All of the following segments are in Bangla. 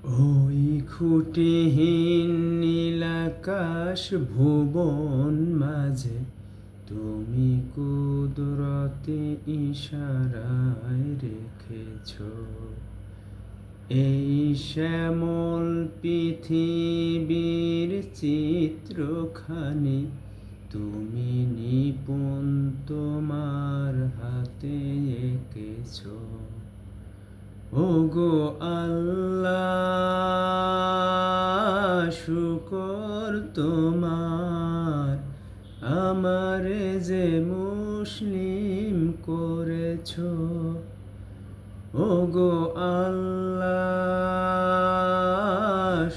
ওই খুঁটিহীন নীলাকাশ ভুবন মাঝে তুমি কুদরতি ইশারায় রেখেছ এই শ্যামল পৃথিবীর চিত্রখানি তুমি নিপুণ তোমার হাতে এঁকেছ। ওগো আল্লাহ, শুকর তোমার, আমারে যে মুসলিম করেছ। ওগো আল্লাহ,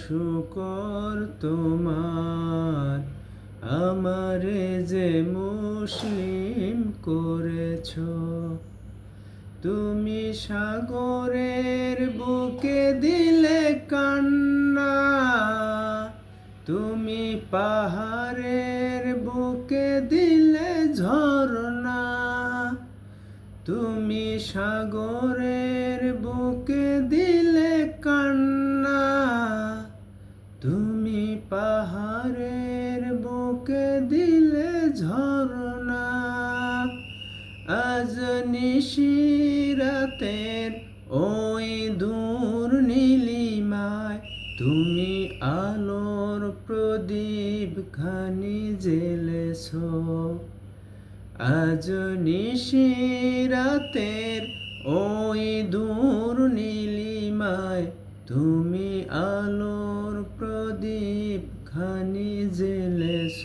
শুকর তোমার, আমারে যে মুসলিম করেছ। তুমি সাগরের বুকে দিলে কান্না, তুমি পাহাড়ের বুকে দিলে ঝরনা। তুমি সাগরের বুকে দিলে কান্না, তুমি পাহাড়ের বুকে দিলে ঝরনা। আজ নিশিরাতের ওই দূর নীলিমায় তুমি আলোর প্রদীপ খানি জ্বেলেছ। আজ নিশিরাতের ওই দূর নীলিমায় তুমি আলোর প্রদীপ খানি জ্বেলেছ।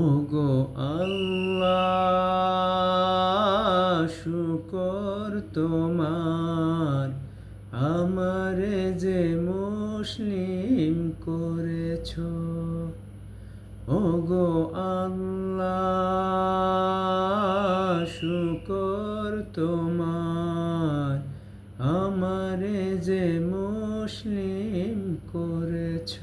ওগো আল্লাহ, শুকর তোমার, আমারে যে মুসলিম করেছ। ওগো আল্লাহ, শুকর তোমার, আমারে যে মুসলিম করেছ।